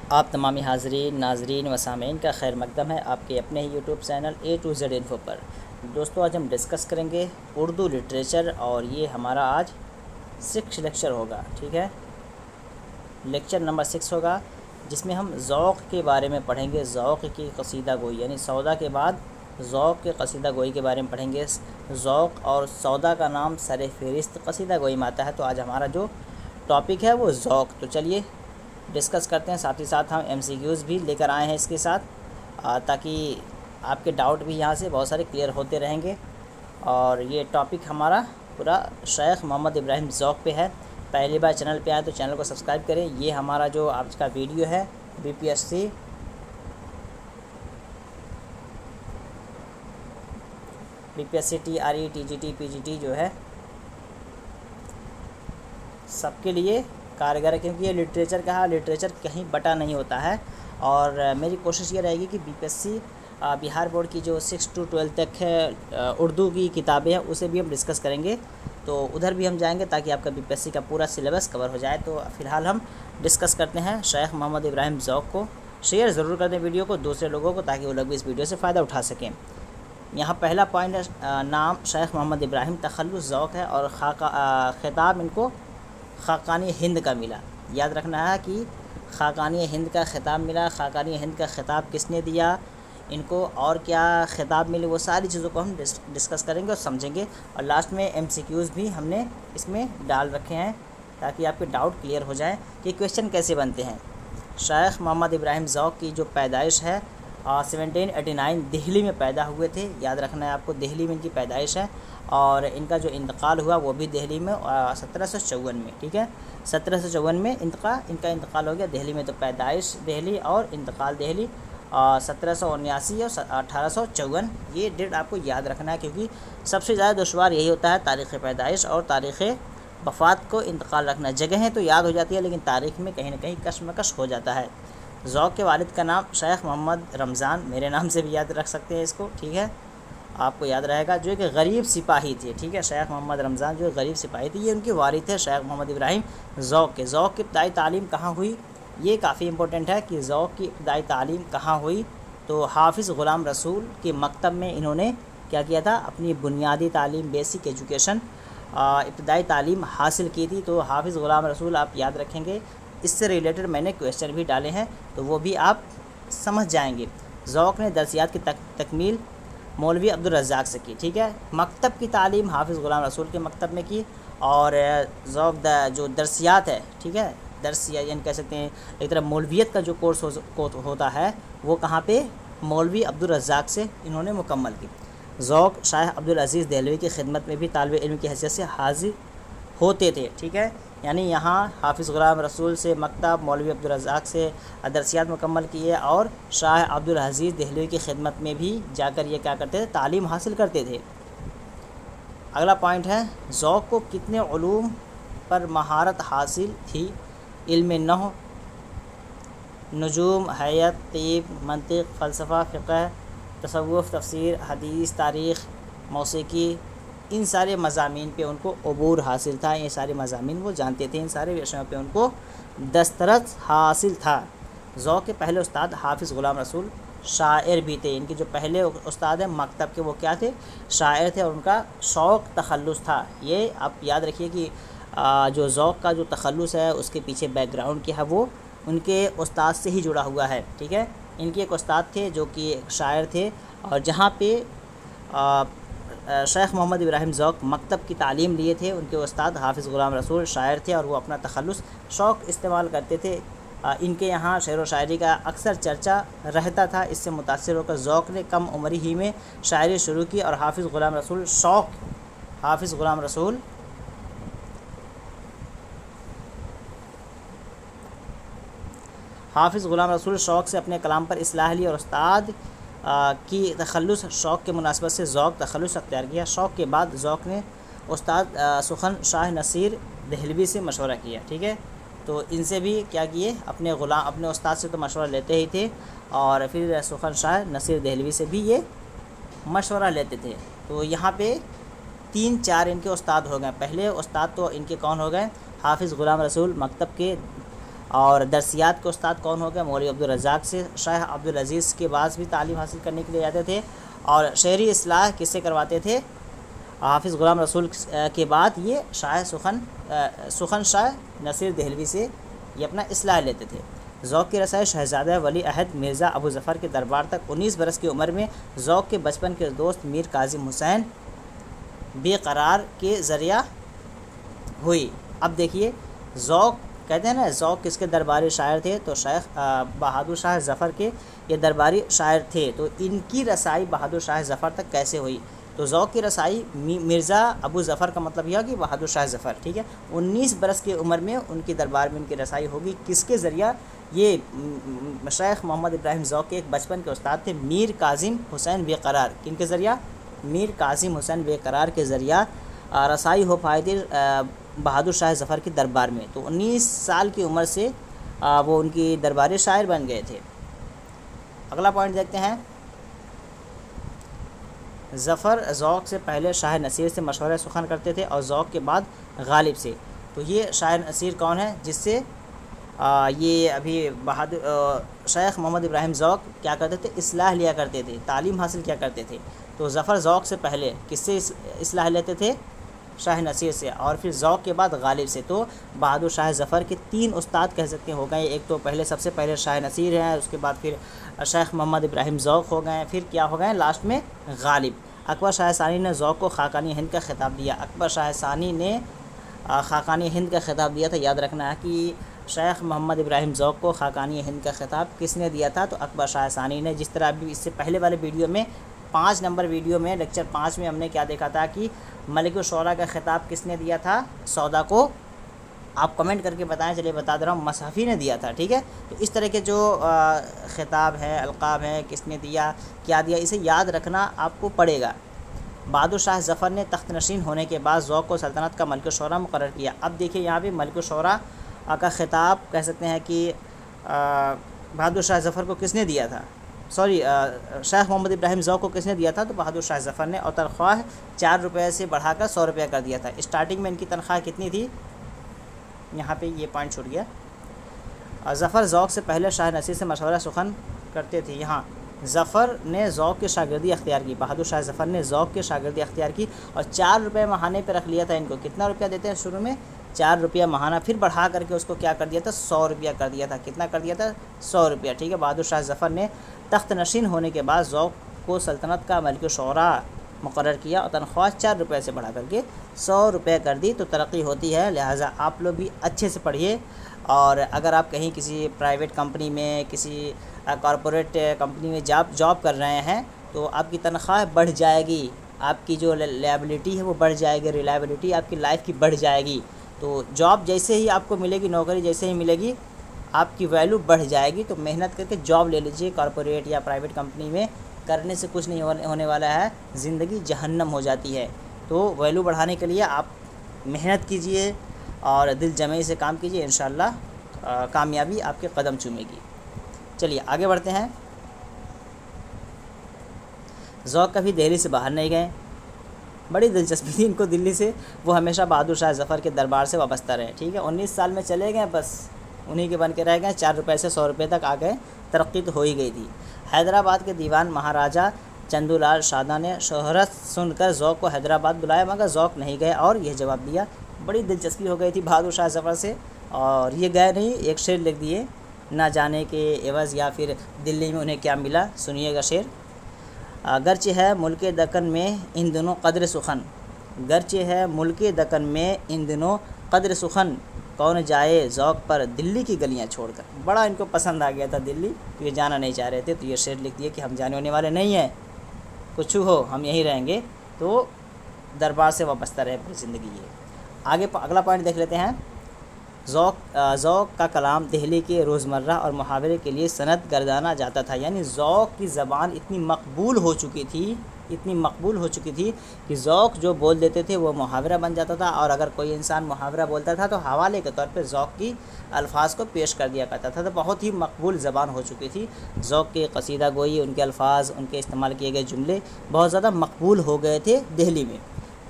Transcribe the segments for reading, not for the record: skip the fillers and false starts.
आप तमामी हाज़रीन नाज़रीन व सामीन का खैर मकदम है आपके अपने ही YouTube channel A to Z info पर। दोस्तों, आज हम डिस्कस करेंगे उर्दू लिटरेचर और ये हमारा आज 6 लेक्चर होगा। ठीक है, लेक्चर नंबर 6 होगा जिसमें हम ज़ौक़ के बारे में पढ़ेंगे। ज़ौक़ की कसीदा गोई यानी सौदा के बाद ज़ौक़ के कसीदा गोई के बारे में पढ़ेंगे। ज़ौक़ और सौदा का नाम सर फ़हरिस्त कसीदा गोई में आता है। तो आज हमारा जो टॉपिक है वो ज़ौक़। तो चलिए डिस्कस करते हैं। साथ ही साथ हम MCQs भी लेकर आए हैं इसके साथ, ताकि आपके डाउट भी यहाँ से बहुत सारे क्लियर होते रहेंगे। और ये टॉपिक हमारा पूरा शेख मोहम्मद इब्राहिम ज़ौक़ पे है। पहली बार चैनल पे आए तो चैनल को सब्सक्राइब करें। ये हमारा जो आज का वीडियो है BPSC TRE TGT PGT जो है सबके लिए कारगर है, क्योंकि ये लिटरेचर का है। लिटरेचर कहीं बटा नहीं होता है। और मेरी कोशिश ये रहेगी कि BPSC बिहार बोर्ड की जो 6 to 12 तक है उर्दू की किताबें हैं उसे भी हम डिस्कस करेंगे। तो उधर भी हम जाएंगे ताकि आपका BPSC का पूरा सिलेबस कवर हो जाए। तो फ़िलहाल हम डिस्कस करते हैं शेख मोहम्मद इब्राहिम ज़ौक़ को। शेयर ज़रूर कर दें वीडियो को दूसरे लोगों को, ताकि वो लोग भी इस वीडियो से फ़ायदा उठा सकें। यहाँ पहला पॉइंट है नाम शेख मोहम्मद इब्राहिम तखल्लुस ज़ौक़ है और ख़िताब इनको ख़ाक़ानी हिंद का मिला। याद रखना है कि ख़ाक़ानी हिंद का ख़िताब मिला। ख़ाक़ानी हिंद का ख़िताब किसने दिया इनको, और क्या ख़िताब मिले, वो सारी चीज़ों को हम डिस्कस करेंगे और समझेंगे। और लास्ट में MCQs भी हमने इसमें डाल रखे हैं ताकि आपके डाउट क्लियर हो जाए कि क्वेश्चन कैसे बनते हैं। शेख मोहम्मद इब्राहिम ज़ौक़ की जो पैदाइश है 1789 दिल्ली में पैदा हुए थे। याद रखना है आपको, दिल्ली में इनकी पैदाइश है। और इनका जो इंतकाल हुआ वो भी दिल्ली में 1754 में। ठीक है, 1754 में इनका इंतकाल हो गया दिल्ली में। तो पैदाइश दिल्ली और इंतकाल दिल्ली 1779 और 1854। ये डेट आपको याद रखना है, क्योंकि सबसे ज़्यादा दुश्वार यही होता है तारीख़ पैदाइश और तारीख़ वफ़ात को इंतकाल रखना। जगहें तो याद हो जाती है लेकिन तारीख़ में कहीं ना कहीं कशमकश हो जाता है। ज़ौक़ के वालिद का नाम शेख मोहम्मद रमज़ान, मेरे नाम से भी याद रख सकते हैं इसको। ठीक है, आपको याद रहेगा, जो एक गरीब सिपाही थे। ठीक है, शेख मोहम्मद रमज़ान जो गरीब सिपाही थे, ये उनके वालिद थे शेख मोहम्मद इब्राहिम ज़ौक़ के। ज़ौक़ की इब्तदाई तालीम कहाँ हुई, ये काफ़ी इंपॉर्टेंट है कि ज़ौक़ की इब्तदाई तालीम कहाँ हुई। तो हाफ़िज़ ग़ुलाम रसूल के मकतब में इन्होंने क्या किया था, अपनी बुनियादी तालीम बेसिक एजुकेशन इब्तदाई तालीम हासिल की थी। तो हाफ़िज़ ग़ुलाम रसूल आप याद रखेंगे। इससे रिलेटेड मैंने क्वेश्चन भी डाले हैं तो वो भी आप समझ जाएंगे। ज़ौक़ ने दरसियात की तकमील मौलवी अब्दुल रज़्ज़ाक़ से की। ठीक है, मकतब की तालीम हाफ़िज़ ग़ुलाम रसूल के मकतब में की। और ज़ौक़ जो दरसियात है, ठीक है, दरसिया यानी कह सकते हैं एक तरह मौलवियत का जो कोर्स होता है वो कहाँ पे, मौलवी अब्दुल रज़्ज़ाक़ से इन्होंने मुकम्मल की। ज़ौक़ शाह अब्दुल अज़ीज़ देहलवी की खिदमत में भी तालिब इल्म की हैसियत से हाजिर होते थे। ठीक है, यानी यहाँ हाफ़िज़ ग़ुलाम रसूल से मकतब, मौलवी अब्दुल रज़्ज़ाक़ से दरसियात मुकम्मल किए और शाह अब्दुल अज़ीज़ देहलवी की खिदमत में भी जाकर ये क्या करते थे, तालीम हासिल करते थे। अगला पॉइंट है, ज़ौक़ को कितने उलूम पर महारत हासिल थी। इल्म नहव, नुजूम, हयत, तीब, मंतिक़, फ़लसफ़ा, फ़िक़्ह, तसव्वुफ़, तफ़सीर, हदीस, तारीख़, मौसीकी, इन सारे मज़ामीन पे उनको अबूर हासिल था। ये सारे मज़ामीन वो जानते थे, इन सारे विषयों पे उनको दस्तरस हासिल था। ज़ौक़ के पहले उस्ताद हाफ़िज़ ग़ुलाम रसूल शायर भी थे। इनके जो पहले उस्ताद हैं मकतब के वो क्या थे, शायर थे। और उनका शौक़ तखल्लुस था। ये आप याद रखिए कि जो ज़ौक़ का जो तखल्लुस है उसके पीछे बैकग्राउंड क्या है, वो उनके उस्ताद से ही जुड़ा हुआ है। ठीक है, इनके एक उस्ताद थे जो कि शायर थे, और जहाँ पे शेख मोहम्मद इब्राहिम ज़ौक़ मकतब की तालीम लिए थे, उनके उस्ताद हाफ़िज़ ग़ुलाम रसूल शायर थे और वो अपना तखल्लुस शौक़ इस्तेमाल करते थे। इनके यहाँ शेर व शायरी का अक्सर चर्चा रहता था। इससे मुतासिर होकर ज़ौक़ ने कम उम्र ही में शायरी शुरू की और हाफ़िज़ ग़ुलाम रसूल शौक़ से अपने कलाम पर इस्लाह ली और उस्ताद की तखल्लुस शौक़ के मुनासबत से ज़ौक़ तखल्लुस अख्तियार किया। शौक़ के बाद ज़ौक़ ने उस्ताद सुखन शाह नसीर देहलवी से मशवरा किया। ठीक है, तो इनसे भी क्या किए, अपने उस्ताद से तो मशवरा लेते ही थे और फिर सुखन शाह नसीर देहलवी से भी ये मशवरा लेते थे। तो यहाँ पे 3-4 इनके उस्ताद हो गए। पहले उस्ताद तो इनके कौन हो गए, हाफ़िज़ ग़ुलाम रसूल मकतब के, और दरसियात के उस्ताद कौन हो गए? मौलवी अब्दुल रज़ाक से। शाह अब्दुल अज़ीज़ के पास भी तालीम हासिल करने के लिए जाते थे। और शहरी इस्लाह किससे करवाते थे? हाफिज़ ग़ुलाम रसूल के बाद ये शाह सुखन शाह नसीर देहलवी से ये अपना इस्लाह लेते थे। ज़ौक़ की रसाई शहज़ादा वली अहद मिर्ज़ा अबू ज़फ़र के दरबार तक 19 बरस की उम्र में ज़ौक़ के बचपन के दोस्त मीर काज़िम हुसैन बेकरार के ज़रिया हुई। अब देखिए, ज़ौक़ कहते हैं ना, ज़ौक़ किसके दरबारी शायर थे? तो शेख बहादुर शाह ज़फ़र के ये दरबारी शायर थे। तो इनकी रसाई बहादुर शाह ज़फ़र तक कैसे हुई? तो ज़ौक़ की रसाई मिर्ज़ा अबू ज़फ़र का मतलब यह कि बहादुर शाह ज़फ़र, ठीक है, 19 बरस की उम्र में उनके दरबार में उनकी रसाई होगी। किसके ज़रिया? ये शेख मोहम्मद इब्राहिम ज़ौक़ के एक बचपन के उस्ताद थे मीर काज़िम हुसैन बेकरार। किनके ज़रिया? मीर काज़िम हुसैन बेकरार के ज़रिया रसाई हो पाई थी बहादुर शाह ज़फ़र के दरबार में। तो 19 साल की उम्र से वो उनकी दरबारी शायर बन गए थे। अगला पॉइंट देखते हैं। ज़फ़र ज़ौक़ से पहले शाह नसीर से मशवरा सुखन करते थे और ज़ौक़ के बाद गालिब से। तो ये शाह नसीर कौन है जिससे ये अभी बहादुर शेख मोहम्मद इब्राहिम ज़ौक़ क्या करते थे? इस्लाह लिया करते थे, तालीम हासिल किया करते थे। तो ज़फ़र ज़ौक़ से पहले किससे इस्लाह लेते थे? शाह नसीर से। और फिर ज़ौक़ के बाद गालिब से। तो बहादुर शाह ज़फ़र के 3 उस्ताद कह सकते हो गए। एक तो पहले सबसे पहले शाह नसीर हैं, उसके बाद फिर शेख मोहम्मद इब्राहिम ज़ौक़ हो गए, फिर क्या हो गए लास्ट में? गालिब। अकबर शाह सानी ने ज़ौक़ को खाकानी हिंद का ख़िताब दिया। अकबर शाह सानी ने खाकानी हिंद का ख़िताब दिया था। याद रखना है कि शेख मोहम्मद इब्राहिम ज़ौक़ को खाकानी हिंद का ख़िताब किसने दिया था? तो अकबर शाह सानी ने। जिस तरह अभी इससे पहले वाले वीडियो में 5 नंबर वीडियो में लेक्चर 5 में हमने क्या देखा था कि मलिक शुरा का ख़िताब किसने दिया था? सौदा को। आप कमेंट करके बताएं, चलिए बता दे रहा हूँ, मसहफ़ी ने दिया था, ठीक है। तो इस तरह के जो ख़िताब है, अलक़ाब है, किसने दिया, क्या दिया, इसे याद रखना आपको पड़ेगा। बहादुर शाह ज़फ़र ने तख्त नशीन होने के बाद ज़ौक़ को सल्तनत का मलिक शुरा मुक़र्रर किया। अब देखिए यहाँ पे मलिक शुरा का ख़िताब कह सकते हैं कि बहादुर शाह ज़फ़र को किसने दिया था? सॉरी, शेख मोहम्मद इब्राहिम ज़ौक़ को किसने दिया था? तो बहादुर शाह ज़फ़र ने। और तनख्वाह 4 रुपये से बढ़ाकर 100 रुपये कर दिया था। स्टार्टिंग में इनकी तनख्वाह कितनी थी? यहाँ पे ये पॉइंट छूट गया। ज़फ़र ज़ौक़ से पहले शाह नसीर से मशवरा सुखन करते थे। यहाँ ज़फ़र ने ज़ौक़ की शागिर्दी अख्तियार की। बहादुर शाह ज़फ़र ने ज़ौक़ की शागिर्दी अख्तियार की और 4 रुपये माहाने पर रख लिया था इनको। कितना रुपया देते हैं शुरू में? 4 रुपया माहाना। फिर बढ़ा करके उसको क्या कर दिया था? 100 रुपया कर दिया था। कितना कर दिया था? 100 रुपया, ठीक है। बहादुर शाह ज़फ़र ने तख्त नशीन होने के बाद ज़ौक़ को सल्तनत का मलिक शुरा मुक़र्रर किया और तनख्वाह 4 रुपये से बढ़ा करके 100 रुपये कर दी। तो तरक्की होती है। लिहाजा आप लोग भी अच्छे से पढ़िए। और अगर आप कहीं किसी प्राइवेट कंपनी में, किसी कॉरपोरेट कंपनी में जॉब कर रहे हैं तो आपकी तनख्वाह बढ़ जाएगी, आपकी जो लायबिलिटी है वो बढ़ जाएगी, रिलायबिलिटी आपकी लाइफ की बढ़ जाएगी। तो जॉब जैसे ही आपको मिलेगी, नौकरी जैसे ही मिलेगी, आपकी वैल्यू बढ़ जाएगी। तो मेहनत करके जॉब ले लीजिए। कॉरपोरेट या प्राइवेट कंपनी में करने से कुछ नहीं होने वाला है, ज़िंदगी जहन्नम हो जाती है। तो वैल्यू बढ़ाने के लिए आप मेहनत कीजिए और दिल जमे से काम कीजिए, इंशाअल्लाह कामयाबी आपके कदम चूमेगी। चलिए आगे बढ़ते हैं। ज़ौक़ कभी दिल्ली से बाहर नहीं गए। बड़ी दिलचस्पी थी इनको दिल्ली से। वो हमेशा बहादुर शाह ज़फ़र के दरबार से वाबस्ता रहे, ठीक है। 19 साल में चले गए, बस उन्हीं के बन के रह गए। 4 रुपये से 100 रुपये तक आ गए। तरक्की तो हो ही गई थी। हैदराबाद के दीवान महाराजा चंदूलाल शादा ने शोहरत सुनकर ज़ौक़ को हैदराबाद बुलाया, मगर ज़ौक़ नहीं गए और यह जवाब दिया। बड़ी दिलचस्पी हो गई थी बहादुर शाह ज़फ़र से और ये गए नहीं। एक शेर लिख दिए, ना जाने के एवज़ या फिर दिल्ली में उन्हें क्या मिला। सुनिएगा शेर। गर्चे है मुल्क दक्कन में इन दिनों कद्र सुखन, गर्चे है मुल्क दक्कन में इन दिनों कद्र सुखन, कौन जाए ज़ौक़ पर दिल्ली की गलियां छोड़कर। बड़ा इनको पसंद आ गया था दिल्ली, तो ये जाना नहीं चाह रहे थे। तो ये शेर लिख दिए कि हम जाने होने वाले नहीं हैं, कुछ हो हम यहीं रहेंगे। तो दरबार से वाबस्ता रहे पूरी ज़िंदगी। ये आगे अगला पॉइंट देख लेते हैं। ज़ौक़ का कलाम दिल्ली के रोज़मर्रा और मुहावरे के लिए सनद गर्दाना जाता था। यानी ज़ौक़ की ज़बान इतनी मकबूल हो चुकी थी कि ज़ौक़ जो बोल देते थे वो मुहावरा बन जाता था। और अगर कोई इंसान मुहावरा बोलता था तो हवाले के तौर पे ज़ौक़ की अल्फाज को पेश कर दिया करता था। तो बहुत ही मकबूल ज़बान हो चुकी थी। ज़ौक़ की कसीदा गोई, उनके अल्फाज, उनके इस्तेमाल किए गए जुमले बहुत ज़्यादा मकबूल हो गए थे दिल्ली में।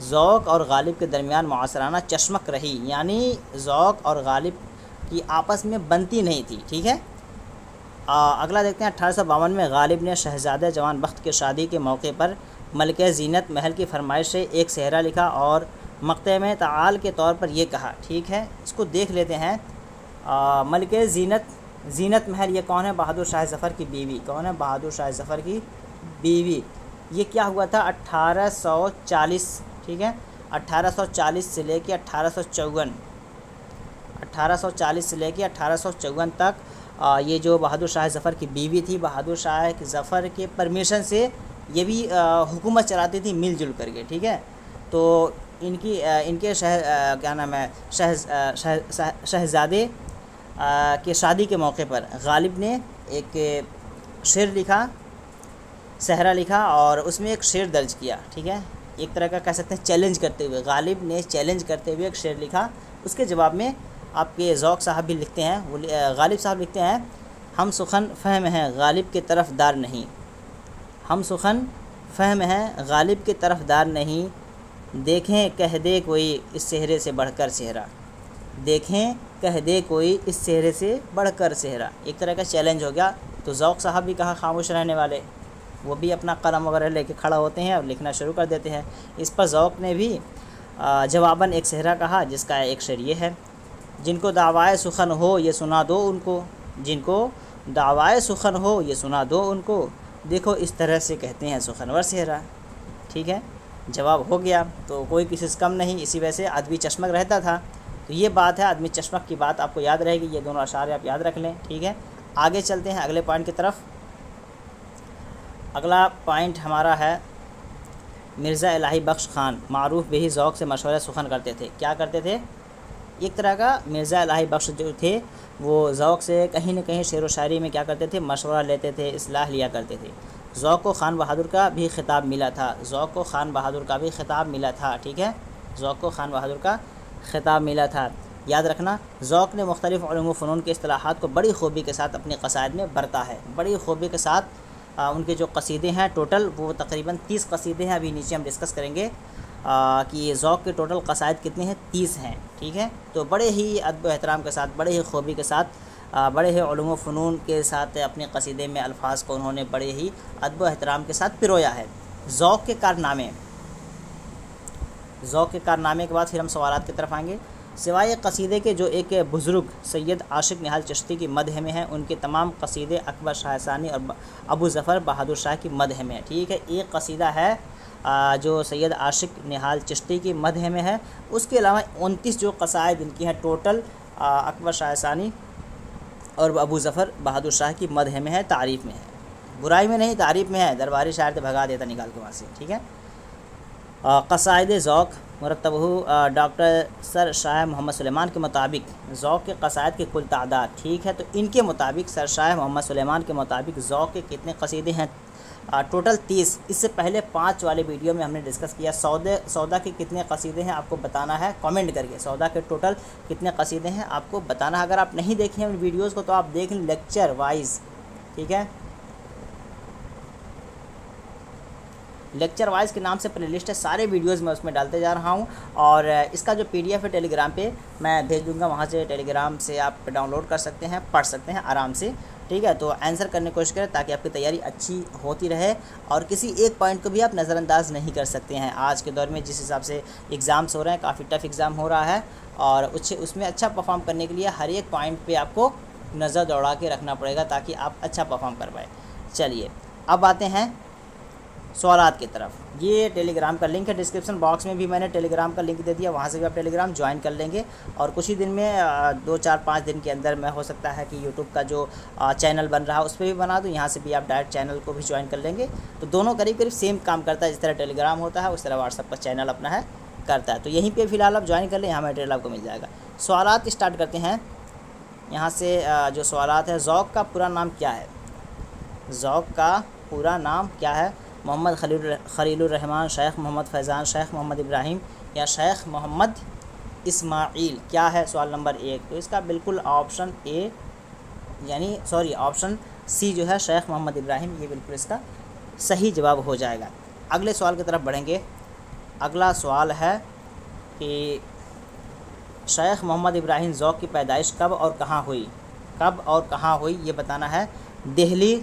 ज़ौक़ और गालिब के दरमियान मुआसराना चश्मक रही। यानी ज़ौक़ और गालिब कि आपस में बनती नहीं थी। ठीक है, अगला देखते हैं। 1852 में गालिब ने शहज़ादे जवान बख्त की शादी के मौके पर मलिका ज़ीनत महल की फरमाइश से एक सेहरा लिखा और मक़ते में ताल के तौर पर ये कहा। ठीक है, इसको देख लेते हैं। मलिका ज़ीनत महल ये कौन है? बहादुर शाह ज़फ़र की बीवी। कौन है? बहादुर शाह ज़फ़र की बीवी। ये क्या हुआ था? 1840। ठीक है, 1840 से लेके 1854, 1840 से लेके 1854 तक ये जो बहादुर शाह ज़फ़र की बीवी थी, बहादुर शाह ज़फ़र के परमिशन से ये भी हुकूमत चलाती थी मिलजुल करके। ठीक है, तो इनके क्या नाम है, शहज़ादे के शादी के मौके पर गालिब ने एक शेर लिखा, सहरा लिखा और उसमें एक शेर दर्ज किया। ठीक है, एक तरह का कह सकते हैं चैलेंज करते हुए, गालिब ने चैलेंज करते हुए एक शेर लिखा। उसके जवाब में आपके ज़ौक़ साहब भी लिखते हैं, वो गालिब साहब लिखते हैं, हम सुखन फ़हम हैं गालिब के तरफ़दार नहीं, हम सुखन फ़हम हैं गालिब के तरफ़दार नहीं, देखें कह दे कोई इस चेहरे से बढ़कर चेहरा, देखें कह दे कोई इस चेहरे से बढ़कर चेहरा। एक तरह का चैलेंज हो गया। तो ज़ौक़ साहब भी कहाँ खामोश रहने वाले, वो भी अपना कलम वगैरह लेके खड़ा होते हैं और लिखना शुरू कर देते हैं। इस पर ज़ौक़ ने भी जवाबन एक सेहरा कहा, जिसका एक शेर ये है, जिनको दावाए सुखन हो ये सुना दो उनको, जिनको दावाए सुखन हो ये सुना दो उनको, देखो इस तरह से कहते हैं सुखनवर सेहरा। ठीक है, जवाब हो गया। तो कोई किसी से कम नहीं, इसी वजह से आदमी चश्मक रहता था। तो ये बात है, आदमी चश्मक की बात आपको याद रहेगी। ये दोनों अशार आप याद रख लें। ठीक है, आगे चलते हैं अगले पॉइंट की तरफ। अगला पॉइंट हमारा है, मिर्ज़ा इलाही बख्श ख़ान मारूफ़ बेही ज़ौक़ से मशवरा सुखन करते थे। क्या करते थे? एक तरह का मिर्ज़ा इलाही बख्श जो थे वो ज़ौक़ से कहीं न कहीं शेर व शायरी में क्या करते थे? मशवरा लेते थे, इस्लाह लिया करते थे। ज़ौक़ को ख़ान बहादुर का भी ख़िताब मिला था, ज़ौक़ को ख़ान बहादुर का भी ख़िताब मिला था। ठीक है, ज़ौक़ को ख़ान बहादुर का ख़िताब मिला था। याद रखना, ज़ौक़ ने मुख्तलिफ़ उलूम व फ़नून के इस्तिलाहात को बड़ी खूबी के साथ अपने क़साइद में बरता है। बड़ी खूबी के साथ उनके जो क़सीदे हैं टोटल वो तकरीबन 30 क़सीदे हैं। अभी नीचे हम डिस्कस करेंगे कि ज़ौक़ के टोटल क़साइद कितने हैं? 30 हैं। ठीक है, तो बड़े ही अदब एहतराम के साथ, बड़े ही खूबी के साथ, बड़े ही उलूम व फ़नून के साथ अपने क़सीदे में अल्फाज को उन्होंने बड़े ही अदब एहतराम के साथ पिरोया है। ज़ौक़ के कारनामे, ज़ौक़ के कारनामे के बाद फिर हम सवालात की तरफ आएँगे। सिवाय क़सीदे के जो एक बुज़ुर्ग सैयद आशिक़ निहाल चिश्ती की मदह में हैं, उनके तमाम क़सीदे अकबर शाह सानी और अबू ज़फ़र बहादुर शाह की मदह में है। ठीक है, एक क़सीदा है जो सैयद आशिक़ निहाल चिश्ती की मदह में है। उसके अलावा 29 जो क़साइद इनकी हैं टोटल अकबर शाह सानी और अबू ज़फ़र बहादुर शाह की मदह में है, तारीफ़ में है, बुराई में नहीं, तारीफ़ में है। दरबारी शायर तो भगा देता निकाल के वहाँ से। ठीक है, क़साइद ज़ौक़ मुरतबहु डॉक्टर सर शाह मोहम्मद सुलेमान के मुताबिक ज़ौक़ के क़साइद की कुल तादाद। ठीक है, तो इनके मुताबिक सर शाह मोहम्मद सुलेमान के मुताबिक ज़ौक़ के कितने क़सीदे हैं? टोटल 30। इससे पहले 5 वाले वीडियो में हमने डिस्कस किया। सौदा के कितने क़सीदे हैं आपको बताना है कमेंट करके। सौदा के टोटल कितने क़सीदे हैं आपको बताना है। अगर आप नहीं देखे हैं उन वीडियोज़ को तो आप देख लें लेक्चर वाइज। ठीक है, लेक्चर वाइज के नाम से प्लेलिस्ट है, सारे वीडियोस मैं उसमें डालते जा रहा हूं। और इसका जो PDF है टेलीग्राम पे मैं भेज दूंगा, वहां से टेलीग्राम से आप डाउनलोड कर सकते हैं, पढ़ सकते हैं आराम से। ठीक है, तो आंसर करने की कोशिश करें ताकि आपकी तैयारी अच्छी होती रहे और किसी एक पॉइंट को भी आप नज़रअंदाज नहीं कर सकते हैं। आज के दौर में जिस हिसाब से एग्ज़ाम्स हो रहे हैं, काफ़ी टफ़ एग्ज़ाम हो रहा है और उसमें अच्छा परफॉर्म करने के लिए हर एक पॉइंट पर आपको नज़र दौड़ा के रखना पड़ेगा ताकि आप अच्छा परफॉर्म कर पाए। चलिए अब आते हैं सवालात की तरफ। ये टेलीग्राम का लिंक है, डिस्क्रिप्शन बॉक्स में भी मैंने टेलीग्राम का लिंक दे दिया, वहाँ से भी आप टेलीग्राम ज्वाइन कर लेंगे। और कुछ ही दिन में 2-4-5 दिन के अंदर में हो सकता है कि यूट्यूब का जो चैनल बन रहा है उस पर भी बना दूँ, यहाँ से भी आप डायरेक्ट चैनल को भी ज्वाइन कर लेंगे। तो दोनों करीब करीब सेम काम करता है, जिस तरह टेलीग्राम होता है उस तरह व्हाट्सएप का चैनल अपना है करता है। तो यहीं पर फ़िलहाल आप ज्वाइन कर लें, यहाँ मटेरियल आपको मिल जाएगा। सवालात स्टार्ट करते हैं। यहाँ से जो सवालात है, ज़ौक़ का पूरा नाम क्या है? ज़ौक़ का पूरा नाम क्या है? मोहम्मद खलीलुर रहमान, शेख मोहम्मद फैज़ान, शेख मोहम्मद इब्राहिम या शेख मोहम्मद इस्माइल? क्या है सवाल नंबर 1? तो इसका बिल्कुल ऑप्शन ऑप्शन सी जो है शेख मोहम्मद इब्राहिम, ये बिल्कुल इसका सही जवाब हो जाएगा। अगले सवाल की तरफ बढ़ेंगे। अगला सवाल है कि शेख मोहम्मद इब्राहिम ज़ौक़ की पैदाइश कब और कहाँ हुई? कब और कहाँ हुई ये बताना है। दिल्ली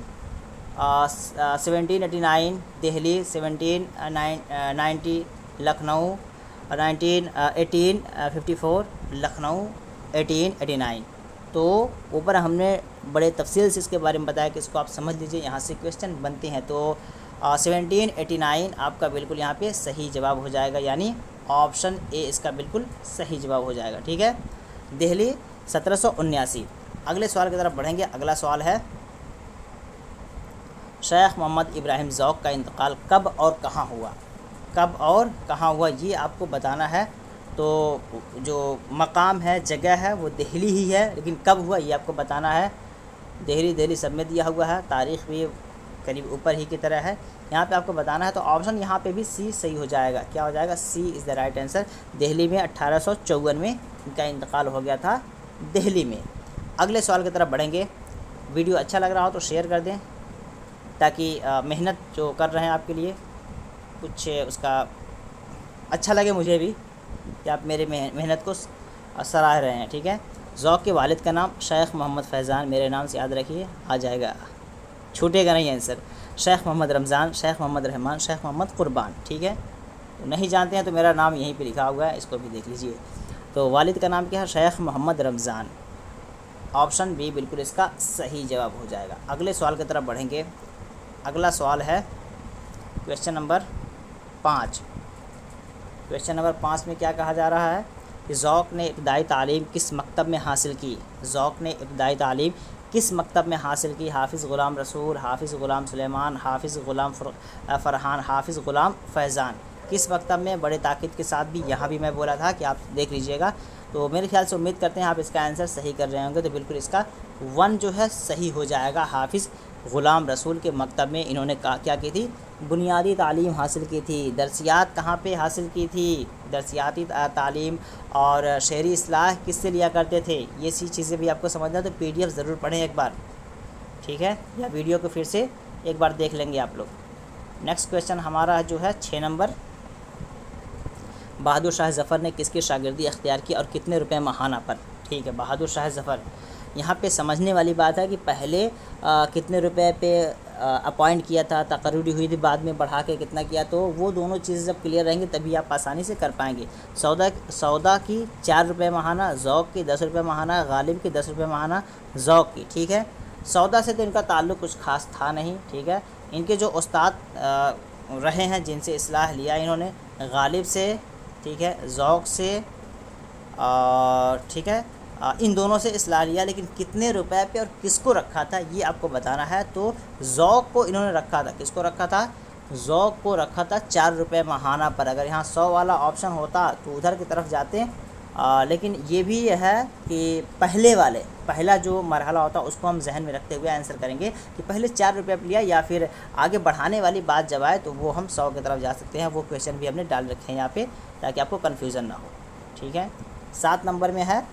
1789, दिल्ली 1790, लखनऊ 1854, लखनऊ 1889। तो ऊपर हमने बड़े तफसील से इसके बारे में बताया कि इसको आप समझ लीजिए, यहाँ से क्वेश्चन बनते हैं। तो 1789 आपका बिल्कुल यहाँ पे सही जवाब हो जाएगा, यानी ऑप्शन ए इसका बिल्कुल सही जवाब हो जाएगा। ठीक है, दिल्ली 1779। अगले सवाल की तरफ बढ़ेंगे। अगला सवाल है शेख मोहम्मद इब्राहिम ज़ौक़ का इंतकाल कब और कहाँ हुआ? कब और कहाँ हुआ ये आपको बताना है। तो जो मकाम है, जगह है, वो दिल्ली ही है, लेकिन कब हुआ ये आपको बताना है। दिल्ली सब में दिया हुआ है, तारीख़ भी करीब ऊपर ही की तरह है, यहाँ पे आपको बताना है। तो ऑप्शन यहाँ पे भी सी सही हो जाएगा। क्या हो जाएगा? C is the right answer. Delhi में 1854 में इनका इंतकाल हो गया था, दिल्ली में। अगले सवाल की तरफ बढ़ेंगे। वीडियो अच्छा लग रहा हो तो शेयर कर दें, ताकि मेहनत जो कर रहे हैं आपके लिए कुछ उसका अच्छा लगे मुझे भी, कि आप मेरे मेहनत को सराह रहे हैं। ठीक है, ज़ौक़ के वालिद का नाम शेख मोहम्मद फैज़ान, मेरे नाम से याद रखिए, आ जाएगा, छूटेगा नहीं आंसर। शेख मोहम्मद रमज़ान, शेख मोहम्मद रहमान, शेख मोहम्मद क़ुरबान। ठीक है, तो नहीं जानते हैं तो मेरा नाम यहीं पे लिखा हुआ है, इसको भी देख लीजिए। तो वालिद का नाम क्या है? शेख मोहम्मद रमज़ान। ऑप्शन बी बिल्कुल इसका सही जवाब हो जाएगा। अगले सवाल की तरफ बढ़ेंगे। अगला सवाल है क्वेश्चन नंबर 5। क्वेश्चन नंबर 5 में क्या कहा जा रहा है कि ज़ौक़ ने इब्तदाई तालीम किस मकतब में हासिल की? ज़ौक़ ने इब्तदाई तालीम किस मकतब में हासिल की? हाफिज़ ग़ुलाम रसूल, हाफिज़ ग़ुलाम सुलेमान, हाफिज़ ग़ुलाम फ़रहान, हाफिज़ ग़ुलाम फ़ैज़ान। किस मकतब में? बड़े ताक़ीद के साथ भी यहाँ भी मैं बोला था कि आप देख लीजिएगा। तो मेरे ख्याल से उम्मीद करते हैं आप इसका आंसर सही कर रहे होंगे। तो बिल्कुल इसका 1 जो है सही हो जाएगा। हाफिज़ ग़ुलाम रसूल के मकतब में इन्होंने क्या की थी? बुनियादी तालीम हासिल की थी। दरसियात कहाँ पे हासिल की थी? दरसियाती तालीम और शहरी इस्लाह किससे लिया करते थे? ये सी चीज़ें भी आपको समझना है तो PDF ज़रूर पढ़ें एक बार, ठीक है, या वीडियो को फिर से एक बार देख लेंगे आप लोग। नेक्स्ट क्वेश्चन हमारा जो है 6 नंबर। बहादुर शाह ज़फ़र ने किसकी शागिर्दी अख्तियार की और कितने रुपए माहाना पर? ठीक है, बहादुर शाह ज़फ़र, यहाँ पे समझने वाली बात है कि पहले कितने रुपए पे अपॉइंट किया था, तकर्री हुई थी, बाद में बढ़ा के कितना किया, तो वो दोनों चीज़ें जब क्लियर रहेंगी तभी आप आसानी से कर पाएंगे। सौदा की 4 रुपये माहाना, ज़ौक़ की 10 रुपये माहाना, गालिब की 10 रुपये माहाना, ज़ौक़ की। ठीक है, सौदा से तो इनका ताल्लुक़ कुछ ख़ास था नहीं। ठीक है, इनके जो उस्ताद रहे हैं जिनसे इस्लाह लिया इन्होंने, गालिब से, ठीक है, ज़ौक़ से, ठीक है, इन दोनों से इस्लाह लिया। लेकिन कितने रुपए पे और किसको रखा था ये आपको बताना है। तो ज़ौक़ को इन्होंने रखा था, किसको रखा था? ज़ौक़ को रखा था 4 रुपये माहाना पर। अगर यहाँ 100 वाला ऑप्शन होता तो उधर की तरफ जाते, लेकिन ये भी है कि पहला जो मरहला होता उसको हम जहन में रखते हुए आंसर करेंगे कि पहले 4 रुपये पर लिया या फिर आगे बढ़ाने वाली बात जब आए तो वो हम 100 की तरफ जा सकते हैं। वो क्वेश्चन भी हमने डाल रखे हैं यहाँ पे ताकि आपको कन्फ्यूज़न ना हो। ठीक है, 7 नंबर में है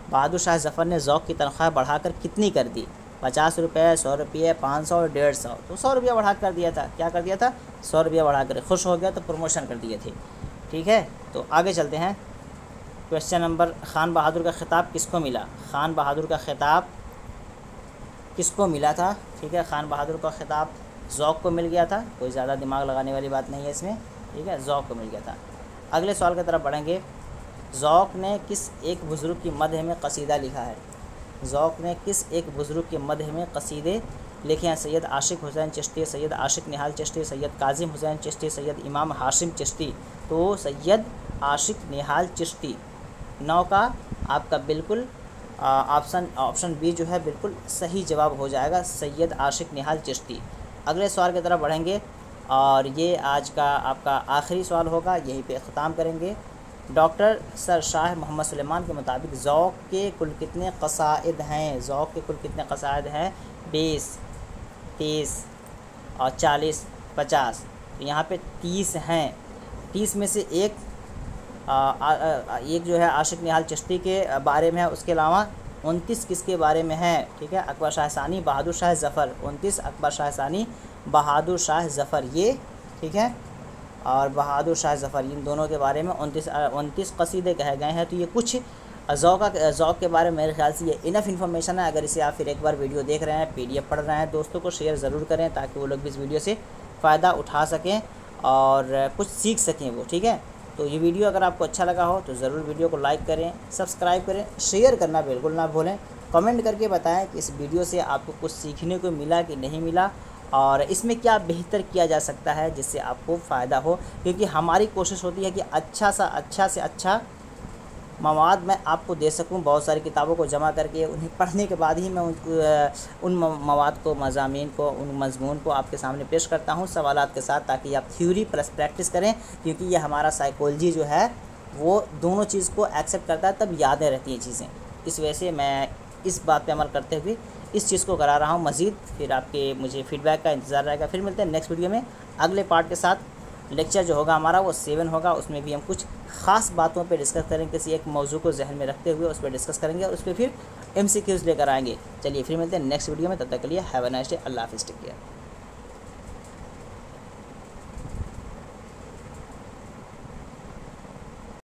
बहादुर शाह ज़फ़र ने ज़ौक़ की तनख्वाह बढ़ाकर कितनी कर दी? 50 रुपये, 100 रुपये, 500 और 150। तो 100 रुपया बढ़ा कर दिया था। क्या कर दिया था? 100 रुपया बढ़ा कर, खुश हो गया तो प्रमोशन कर दिए थे। ठीक है, तो आगे चलते हैं। क्वेश्चन नंबर, खान बहादुर का ख़िताब किसको मिला? खान बहादुर का ख़िताब किसको मिला था? ठीक है, खान बहादुर का ख़िताब ज़ौक़ को मिल गया था, कोई ज़्यादा दिमाग लगाने वाली बात नहीं है इसमें। ठीक है, ज़ौक़ को मिल गया था। अगले सवाल की तरफ बढ़ेंगे। ज़ौक़ ने किस एक बुज़ुर्ग की मदह में कसीदा लिखा है? ज़ौक़ ने किस एक बुज़ुर्ग के मदह में कसीदे लिखे हैं? सैयद आशिक हुसैन चिश्ती, सैयद आशिक निहाल चिश्ती, सैयद काज़िम हुसैन चिश्ती, सैयद इमाम हाशिम चिश्ती। तो सैयद आशिक निहाल चिश्ती 9 का आपका बिल्कुल ऑप्शन बी जो है बिल्कुल सही जवाब हो जाएगा, सैयद आशिक निहाल चिश्ती। अगले सवाल की तरफ बढ़ेंगे और ये आज का आपका आखिरी सवाल होगा, यहीं पे ख़त्म करेंगे। डॉक्टर सर शाह मोहम्मद सुलेमान के मुताबिक ज़ौक़ के कुल कितने क़साइद हैं? ज़ौक़ के कुल कितने क़साइद हैं? 20, 30 और 40, 50। तो यहाँ पे 30 हैं। 30 में से एक जो है आशिक निहाल चिश्ती के बारे में है, उसके अलावा 29 किसके बारे में है? ठीक है, अकबर शाह सानी, बहादुर शाह ज़फ़र। 29 अकबर शाह सानी, बहादुर शाह ज़फ़र, ये ठीक है और बहादुर शाह ज़फ़र, इन दोनों के बारे में 29 कसीदे कहे गए हैं। तो ये कुछ ज़ौक़ के बारे में मेरे ख्याल से ये इनफ इन्फॉर्मेशन है। अगर इसे आप फिर एक बार वीडियो देख रहे हैं, PDF पढ़ रहे हैं, दोस्तों को शेयर ज़रूर करें ताकि वो लोग भी इस वीडियो से फ़ायदा उठा सकें और कुछ सीख सकें वो, ठीक है। तो ये वीडियो अगर आपको अच्छा लगा हो तो ज़रूर वीडियो को लाइक करें, सब्सक्राइब करें, शेयर करना बिल्कुल ना भूलें। कमेंट करके बताएं कि इस वीडियो से आपको कुछ सीखने को मिला कि नहीं मिला, और इसमें क्या बेहतर किया जा सकता है जिससे आपको फ़ायदा हो, क्योंकि हमारी कोशिश होती है कि अच्छा से अच्छा मवाद मैं आपको दे सकूं। बहुत सारी किताबों को जमा करके उन्हें पढ़ने के बाद ही मैं उन मवाद को, मज़ामीन को, उन मज़मून को आपके सामने पेश करता हूं सवालात के साथ, ताकि आप थ्योरी प्लस प्रैक्टिस करें, क्योंकि ये हमारा साइकोलॉजी जो है वो दोनों चीज़ को एक्सेप्ट करता है, तब यादें रहती हैं चीज़ें। इस वजह से मैं इस बात पे अमल करते हुए इस चीज़ को करा रहा हूँ। मज़ीद फिर आपके मुझे फ़ीडबैक का इंतज़ार रहेगा। फिर मिलते हैं नेक्स्ट वीडियो में अगले पार्ट के साथ। लेक्चर जो होगा हमारा वो 7 होगा, उसमें भी हम कुछ ख़ास बातों पे डिस्कस करेंगे, किसी एक मौजू को जहन में रखते हुए उस पर डिस्कस करेंगे और उस पर फिर MCQs लेकर आएंगे। चलिए फिर मिलते हैं नेक्स्ट वीडियो में, तब तक के लिए हैव अ नाइस डे, अल्लाह हाफ़िज़, टेक केयर।